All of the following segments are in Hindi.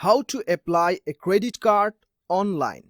How to apply a credit card online.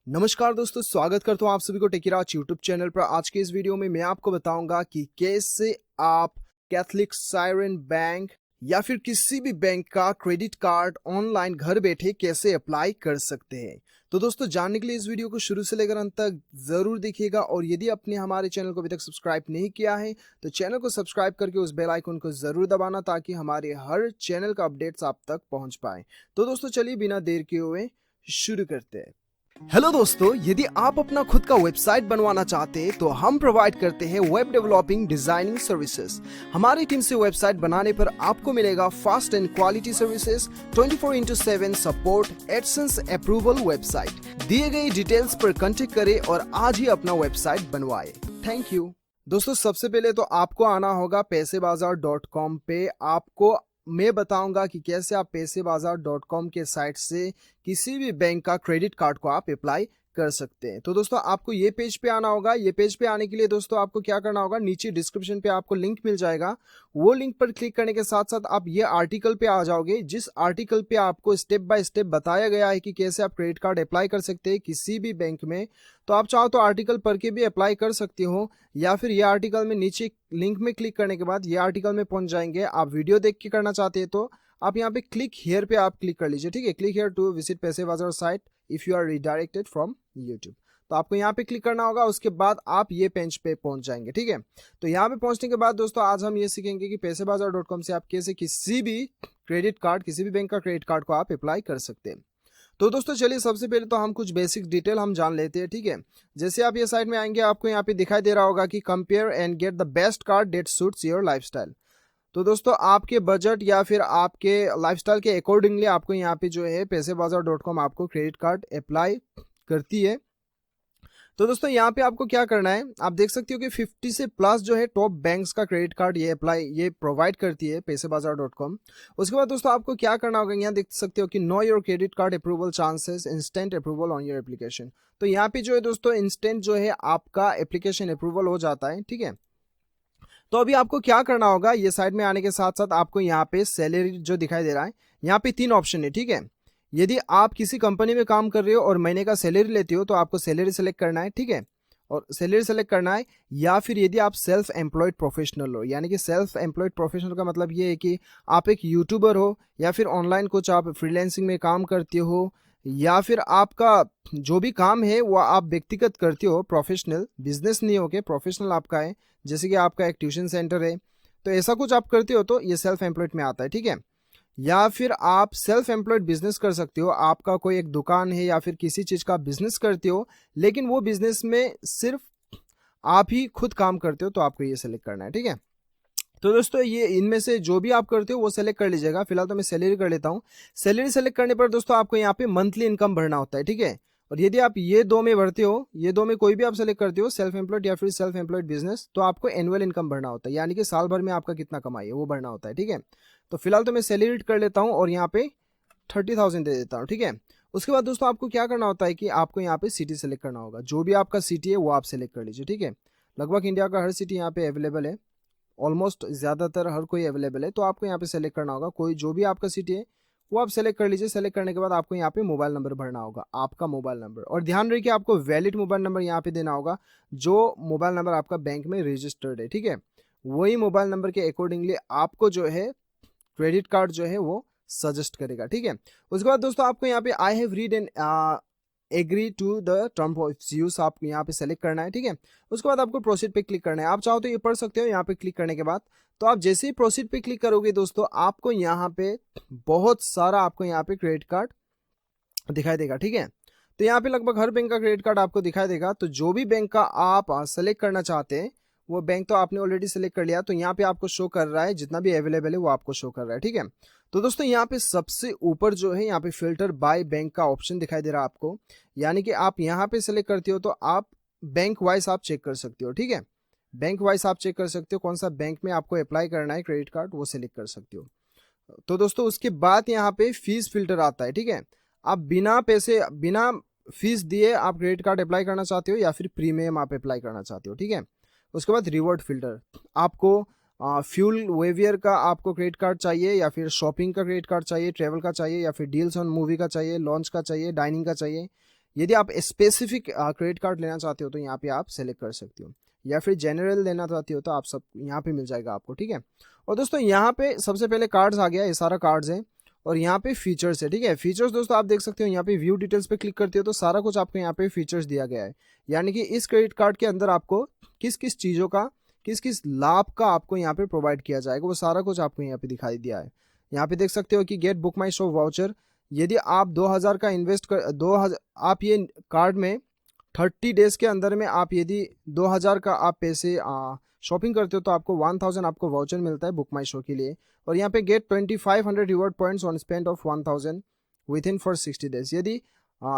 नमस्कार दोस्तों, स्वागत करता हूं आप सभी को टेकीराज यूट्यूब चैनल पर। आज के इस वीडियो में मैं आपको बताऊंगा कि कैसे आप कैथलिक सायरन बैंक या फिर किसी भी बैंक का क्रेडिट कार्ड ऑनलाइन घर बैठे कैसे अप्लाई कर सकते हैं। तो दोस्तों, जानने के लिए इस वीडियो को शुरू से लेकर अंत तक जरूर देखिएगा और यदि आपने हमारे चैनल को अभी तक सब्सक्राइब नहीं किया है तो चैनल को सब्सक्राइब करके उस बेल आइकन को जरूर दबाना ताकि हमारे हर चैनल का अपडेट्स आप तक पहुंच पाए। तो दोस्तों चलिए बिना देर किए हुए शुरू करते हैं। हेलो दोस्तों, यदि आप अपना खुद का वेबसाइट बनवाना चाहते हैं तो हम प्रोवाइड करते हैं वेब डेवलपिंग डिजाइनिंग सर्विसेज। हमारी टीम से वेबसाइट बनाने पर आपको मिलेगा fast and quality services, 24/7 support, AdSense approval. Website दिए गए डिटेल्स पर कांटेक्ट करें और आज ही अपना वेबसाइट बनवाएं। Thank you. दोस्तों, सबसे पहले तो आपको आना होगा पैसेबाजार.com पे। आपको मैं बताऊंगा कि कैसे आप पैसेबाजार.com के साइट से किसी भी बैंक का क्रेडिट कार्ड को आप अप्लाई कर सकते हैं। तो दोस्तों, आपको ये पेज पे आना होगा। ये पेज पे आने के लिए दोस्तों आपको क्या करना होगा, नीचे डिस्क्रिप्शन पे आपको लिंक मिल जाएगा। वो लिंक पर क्लिक करने के साथ साथ आप ये आर्टिकल पे आ जाओगे, जिस आर्टिकल पे आपको स्टेप बाय स्टेप बताया गया है कि कैसे आप क्रेडिट कार्ड अप्लाई कर सकते हैं किसी भी बैंक में। तो आप चाहो तो आर्टिकल पढ़ के भी अप्लाई कर सकते हो या फिर ये आर्टिकल में नीचे लिंक में क्लिक करने के बाद ये आर्टिकल में पहुंच जाएंगे। आप वीडियो देख के करना चाहते हैं तो आप यहाँ पे क्लिक हियर पे आप क्लिक कर लीजिए। ठीक है, click here to visit Paisabazaar site if you are redirected from YouTube. तो आपको यहाँ पे क्लिक करना होगा, उसके बाद आप ये पेज पे पहुंच जाएंगे। ठीक है, तो यहाँ पे पहुंचने के बाद दोस्तों आज हम ये सीखेंगे कि पैसेबाजार.com से आप कैसे किसी भी क्रेडिट कार्ड, किसी भी बैंक का क्रेडिट कार्ड को आप अप्लाई कर सकते हैं। तो दोस्तों चलिए सबसे पहले तो हम कुछ बेसिक डिटेल हम जान लेते हैं। ठीक है, जैसे आप ये साइट में आएंगे आपको यहाँ पे दिखाई दे रहा होगा कि compare and get the best card that suits your lifestyle. तो दोस्तों आपके बजट या फिर आपके लाइफस्टाइल के अकॉर्डिंगली आपको यहाँ पे जो है पैसेबाजार.com आपको क्रेडिट कार्ड अप्लाई करती है। तो दोस्तों यहाँ पे आपको क्या करना है, आप देख सकते हो कि 50 से प्लस जो है टॉप बैंक्स का क्रेडिट कार्ड ये प्रोवाइड करती है पैसेबाजार.com। उसके बाद दोस्तों आपको क्या करना होगा, यहाँ देख सकते हो कि know your credit card approval chances, instant approval on your application. तो यहाँ पे जो है दोस्तों इंस्टेंट जो है आपका एप्लीकेशन अप्रूवल हो जाता है। ठीक है, तो अभी आपको क्या करना होगा, ये साइड में आने के साथ साथ आपको यहाँ पे सैलरी जो दिखाई दे रहा है, यहाँ पे 3 ऑप्शन है। ठीक है, यदि आप किसी कंपनी में काम कर रहे हो और महीने का सैलरी लेते हो तो आपको सैलरी सेलेक्ट करना है। ठीक है, और सैलरी सेलेक्ट करना है, या फिर यदि आप सेल्फ एम्प्लॉयड प्रोफेशनल हो, यानी कि सेल्फ एम्प्लॉयड प्रोफेशनल का मतलब ये है कि आप एक यूट्यूबर हो या फिर ऑनलाइन कुछ आप फ्रीलांसिंग में काम करते हो या फिर आपका जो भी काम है वो आप व्यक्तिगत करते हो, प्रोफेशनल बिजनेस नहीं हो के प्रोफेशनल आपका है, जैसे कि आपका एक ट्यूशन सेंटर है, तो ऐसा कुछ आप करते हो तो ये सेल्फ एम्प्लॉयड में आता है। ठीक है, या फिर आप सेल्फ एम्प्लॉयड बिजनेस कर सकते हो, आपका कोई एक दुकान है या फिर किसी चीज़ का बिजनेस करते हो लेकिन वो बिजनेस में सिर्फ आप ही खुद काम करते हो, तो आपको ये सेलेक्ट करना है। ठीक है, तो दोस्तों ये इनमें से जो भी आप करते हो वो सेलेक्ट कर लीजिएगा। फिलहाल तो मैं सैलरी कर लेता हूँ। सैलरी सेलेक्ट करने पर दोस्तों आपको यहाँ पे मंथली इनकम भरना होता है। ठीक है, और यदि आप ये दो में भरते हो, ये दो में कोई भी आप सेलेक्ट करते हो, सेल्फ एम्प्लॉयड या फिर सेल्फ एम्प्लॉयड बिजनेस, तो आपको एनुअल इनकम भरना होता है, यानी कि साल भर में आपका कितना कमाई है वो भरना होता है। ठीक है, तो फिलहाल तो मैं सैलरी कर लेता हूँ और यहाँ पे 30,000 दे देता हूँ। ठीक है, उसके बाद दोस्तों आपको क्या करना होता है कि आपको यहाँ पे सिटी सेलेक्ट करना होगा, जो भी आपका सिटी है वो आप सेलेक्ट कर लीजिए। ठीक है, लगभग इंडिया का हर सिटी यहाँ पे अवेलेबल है, ऑलमोस्ट ज़्यादातर हर कोई अवेलेबल है, तो आपको यहाँ पे सेलेक्ट करना होगा कोई जो भी आपका सिटी है वो आप सेलेक्ट कर लीजिए। सेलेक्ट करने के बाद आपको यहाँ पे मोबाइल नंबर भरना होगा, आपका मोबाइल नंबर, और ध्यान रखिए आपको वैलिड मोबाइल नंबर यहाँ पे देना होगा, जो मोबाइल नंबर आपका बैंक में रजिस्टर्ड है। ठीक है, वही मोबाइल नंबर के अकॉर्डिंगली आपको जो है क्रेडिट कार्ड जो है वो सजेस्ट करेगा। ठीक है, उसके बाद दोस्तों आपको यहाँ पे I have read and agree to the term of use आपको यहाँ पे सेलेक्ट करना है। ठीक है, उसके बाद आपको प्रोसीड पे क्लिक करना है। आप चाहो तो ये पढ़ सकते हो। यहाँ पे क्लिक करने के बाद तो आप जैसे ही प्रोसीड पे क्लिक करोगे दोस्तों आपको यहाँ पे बहुत सारा आपको यहाँ पे क्रेडिट कार्ड दिखाई देगा। ठीक है, तो यहाँ पे लगभग हर बैंक का क्रेडिट कार्ड आपको दिखाई देगा। तो जो भी बैंक का आप सेलेक्ट करना चाहते हैं वो बैंक तो आपने ऑलरेडी सेलेक्ट कर लिया, तो यहाँ पे आपको शो कर रहा है, जितना भी अवेलेबल है वो आपको शो कर रहा है। ठीक है, तो दोस्तों यहाँ पे सबसे ऊपर जो है यहाँ पे फिल्टर बाय बैंक का ऑप्शन दिखाई दे रहा है आपको, यानी कि आप यहाँ पे सेलेक्ट करते हो तो आप बैंक वाइज आप चेक कर सकते हो। ठीक है, बैंक वाइज आप चेक कर सकते हो कौन सा बैंक में आपको अप्लाई करना है क्रेडिट कार्ड, वो सेलेक्ट कर सकते हो। तो दोस्तों उसके बाद यहाँ पे फीस फिल्टर आता है। ठीक है, आप बिना फीस दिए आप क्रेडिट कार्ड अप्लाई करना चाहते हो या फिर प्रीमियम आप अप्लाई करना चाहते हो। ठीक है, उसके बाद रिवॉर्ड फिल्टर, आपको फ्यूल वेवियर का आपको क्रेडिट कार्ड चाहिए, या फिर शॉपिंग का क्रेडिट कार्ड चाहिए, ट्रेवल का चाहिए, या फिर डील्स ऑन मूवी का चाहिए, लॉन्च का चाहिए, डाइनिंग का चाहिए। यदि आप स्पेसिफिक क्रेडिट कार्ड लेना चाहते हो तो यहाँ पे आप सेलेक्ट कर सकते हो, या फिर जनरल लेना चाहते हो तो आप सब यहाँ पे मिल जाएगा आपको, ठीक है। और दोस्तों यहाँ पे सबसे पहले कार्ड्स आ गया, ये सारा कार्ड्स है, और यहाँ पे फीचर्स है, ठीक है। फीचर्स दोस्तों आप देख सकते हो, यहाँ पे व्यू डिटेल्स पे क्लिक करते हो तो सारा कुछ आपको यहाँ पे फीचर्स दिया गया है, यानी कि इस क्रेडिट कार्ड के अंदर आपको किस किस चीज़ों का, किस किस लाभ का आपको यहाँ पे प्रोवाइड किया जाएगा, वो सारा कुछ आपको यहाँ पे दिखाई दिया है। यहाँ पे देख सकते हो कि गेट बुक माई शो वाउचर, यदि आप 2000 का इन्वेस्ट कर 2000 आप ये कार्ड में 30 डेज के अंदर में आप यदि 2000 का आप पैसे शॉपिंग करते हो तो आपको 1000 आपको वाउचर मिलता है बुक माई शो के लिए। और यहाँ पे get 2500 reward points on spend of 1000 within for 60 days, यदि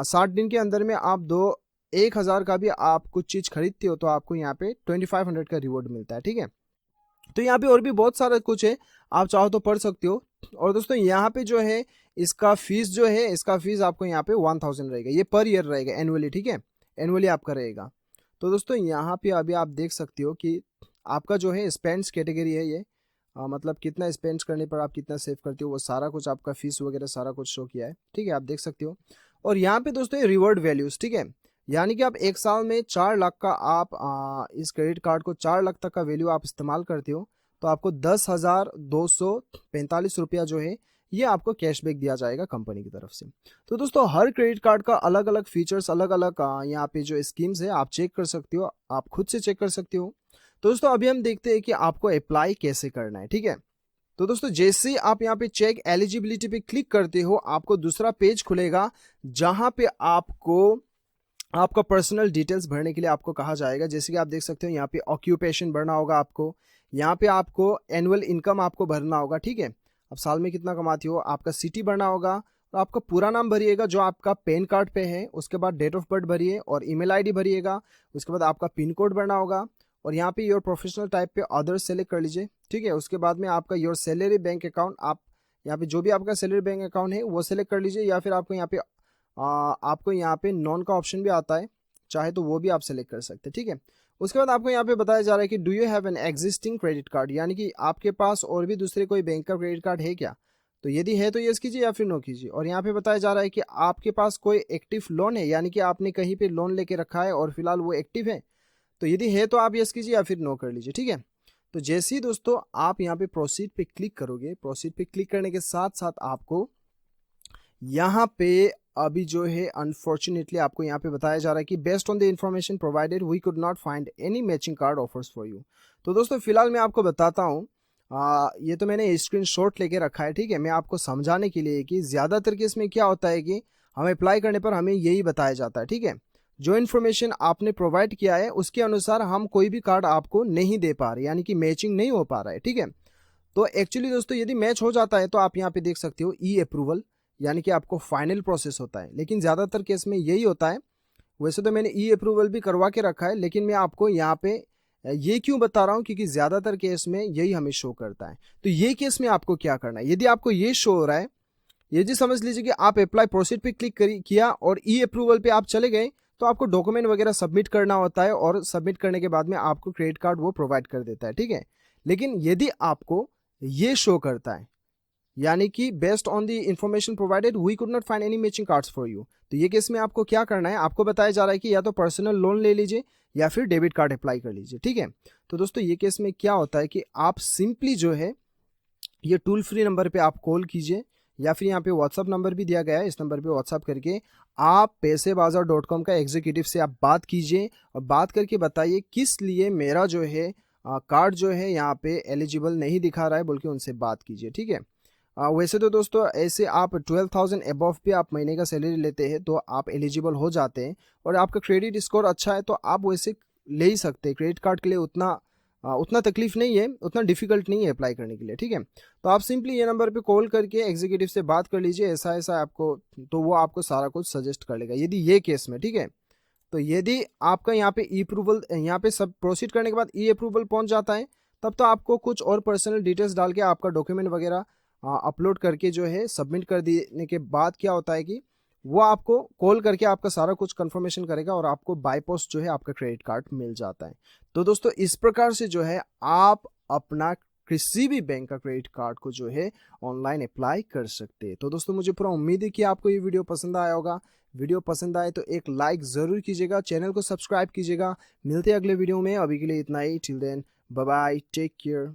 60 दिन के अंदर में आप 1000 का भी आप कुछ चीज़ खरीदते हो तो आपको यहाँ पे 2500 का रिवॉर्ड मिलता है, ठीक है। तो यहाँ पे और भी बहुत सारा कुछ है, आप चाहो तो पढ़ सकते हो। और दोस्तों यहाँ पे जो है इसका फीस जो है, इसका फीस आपको यहाँ पे 1000 रहेगा, ये पर ईयर रहेगा एनुअली, ठीक है, एनुअली आपका रहेगा। तो दोस्तों यहाँ पे अभी आप देख सकते हो कि आपका जो है स्पेंड्स कैटेगरी है ये, मतलब कितना स्पेंड्स करने पर आप कितना सेव करते हो, वो सारा कुछ आपका फीस वगैरह सारा कुछ शो किया है, ठीक है, आप देख सकते हो। और यहाँ पे दोस्तों ये रिवॉर्ड वैल्यूज, ठीक है, यानी कि आप एक साल में 4 लाख का आप इस क्रेडिट कार्ड को 4 लाख तक का वैल्यू आप इस्तेमाल करते हो तो आपको 10,245 रुपया जो है ये आपको कैशबैक दिया जाएगा कंपनी की तरफ से। तो दोस्तों हर क्रेडिट कार्ड का अलग अलग फीचर्स, अलग अलग यहाँ पे जो स्कीम्स है आप चेक कर सकते हो, आप खुद से चेक कर सकते हो। तो दोस्तों अभी हम देखते हैं कि आपको अप्लाई कैसे करना है, ठीक है। तो दोस्तों जैसे ही आप यहाँ पे चेक एलिजिबिलिटी पे क्लिक करते हो आपको दूसरा पेज खुलेगा जहां पे आपको आपका पर्सनल डिटेल्स भरने के लिए आपको कहा जाएगा। जैसे कि आप देख सकते हो यहाँ पे ऑक्यूपेशन भरना होगा आपको, यहाँ पे आपको एनुअल इनकम आपको भरना होगा, ठीक है, अब साल में कितना कमाती हो, आपका सिटी भरना होगा, और आपका पूरा नाम भरिएगा जो आपका पैन कार्ड पे है, उसके बाद डेट ऑफ बर्थ भरिए और ईमेल आईडी भरिएगा, उसके बाद आपका पिन कोड भरना होगा, और यहाँ पे योर प्रोफेशनल टाइप पे अदर्स सेलेक्ट कर लीजिए, ठीक है। उसके बाद में आपका योर सैलरी बैंक अकाउंट, आप यहाँ पे जो भी आपका सैलरी बैंक अकाउंट है वो सेलेक्ट कर लीजिए, या फिर आपको यहाँ पे नॉन का ऑप्शन भी आता है, चाहे तो वो भी आप सेलेक्ट कर सकते हैं, ठीक है। उसके बाद आपको यहाँ पे बताया जा रहा है कि do you have an existing credit card, यानी कि आपके पास और भी दूसरे कोई बैंक का क्रेडिट कार्ड है क्या, तो यदि है तो यस कीजिए या फिर नो कीजिए। और यहाँ पे बताया जा रहा है कि आपके पास कोई एक्टिव लोन है, यानी कि आपने कहीं पे लोन लेके रखा है और फिलहाल वो एक्टिव है, तो यदि है तो आप यस कीजिए या फिर नो कर लीजिए, ठीक है। तो जैसे ही दोस्तों आप यहाँ पे प्रोसीड पे क्लिक करोगे, प्रोसीड पे क्लिक करने के साथ साथ आपको यहाँ पे अभी जो है अनफॉर्चुनेटली आपको यहाँ पे बताया जा रहा है कि based on the information provided we could not find any matching card offers for you. तो दोस्तों फिलहाल मैं आपको बताता हूँ, ये तो मैंने स्क्रीनशॉट लेके रखा है, ठीक है, मैं आपको समझाने के लिए कि ज़्यादातर केस में क्या होता है कि हमें अप्लाई करने पर हमें यही बताया जाता है, ठीक है, जो इन्फॉर्मेशन आपने प्रोवाइड किया है उसके अनुसार हम कोई भी कार्ड आपको नहीं दे पा रहे, यानी कि मैचिंग नहीं हो पा रहा है, ठीक है। तो एक्चुअली दोस्तों यदि मैच हो जाता है तो आप यहाँ पे देख सकते हो ई अप्रूवल, यानी कि आपको फाइनल प्रोसेस होता है, लेकिन ज़्यादातर केस में यही होता है। वैसे तो मैंने ई अप्रूवल भी करवा के रखा है, लेकिन मैं आपको यहाँ पे ये क्यों बता रहा हूँ, क्योंकि ज़्यादातर केस में यही हमें शो करता है। तो ये केस में आपको क्या करना है, यदि आपको ये शो हो रहा है, ये जी समझ लीजिए कि आप अप्लाई प्रोसीड पे क्लिक किया और ई अप्रूवल पे आप चले गए, तो आपको डॉक्यूमेंट वगैरह सबमिट करना होता है, और सबमिट करने के बाद में आपको क्रेडिट कार्ड वो प्रोवाइड कर देता है, ठीक है। लेकिन यदि आपको ये शो करता है, यानी कि based on the information provided we could not find any matching cards for you, तो ये केस में आपको क्या करना है, आपको बताया जा रहा है कि या तो पर्सनल लोन ले लीजिए या फिर डेबिट कार्ड अप्लाई कर लीजिए, ठीक है। तो दोस्तों ये केस में क्या होता है कि आप सिंपली जो है ये टोल फ्री नंबर पे आप कॉल कीजिए, या फिर यहाँ पे व्हाट्सअप नंबर भी दिया गया है, इस नंबर पे व्हाट्सअप करके आप पैसेबाजार.com का एग्जीक्यूटिव से आप बात कीजिए, और बात करके बताइए किस लिए मेरा जो है कार्ड जो है यहाँ पे एलिजिबल नहीं दिखा रहा है, बोल के उनसे बात कीजिए, ठीक है। वैसे तो दोस्तों ऐसे आप 12,000 अबव पे आप महीने का सैलरी लेते हैं तो आप एलिजिबल हो जाते हैं, और आपका क्रेडिट स्कोर अच्छा है तो आप वैसे ले ही सकते हैं क्रेडिट कार्ड के लिए, उतना तकलीफ नहीं है, उतना डिफिकल्ट नहीं है अप्लाई करने के लिए, ठीक है। तो आप सिंपली ये नंबर पे कॉल करके एग्जीक्यूटिव से बात कर लीजिए, ऐसा ऐसा आपको, तो वो आपको सारा कुछ सजेस्ट कर लेगा यदि ये केस में, ठीक है। तो यदि आपका यहाँ पे ई अप्रूवल, यहाँ पे सब प्रोसीड करने के बाद ई अप्रूवल पहुँच जाता है, तब तो आपको कुछ और पर्सनल डिटेल्स डाल के आपका डॉक्यूमेंट वगैरह अपलोड करके जो है सबमिट कर देने के बाद क्या होता है कि वो आपको कॉल करके आपका सारा कुछ कंफर्मेशन करेगा, और आपको बाय पोस्ट जो है आपका क्रेडिट कार्ड मिल जाता है। तो दोस्तों इस प्रकार से जो है आप अपना किसी भी बैंक का क्रेडिट कार्ड को जो है ऑनलाइन अप्लाई कर सकते हैं। तो दोस्तों मुझे पूरा उम्मीद है कि आपको ये वीडियो पसंद आया होगा। वीडियो पसंद आए तो एक लाइक ज़रूर कीजिएगा, चैनल को सब्सक्राइब कीजिएगा। मिलते हैं अगले वीडियो में, अभी के लिए इतना ही। Till then bye bye, take care.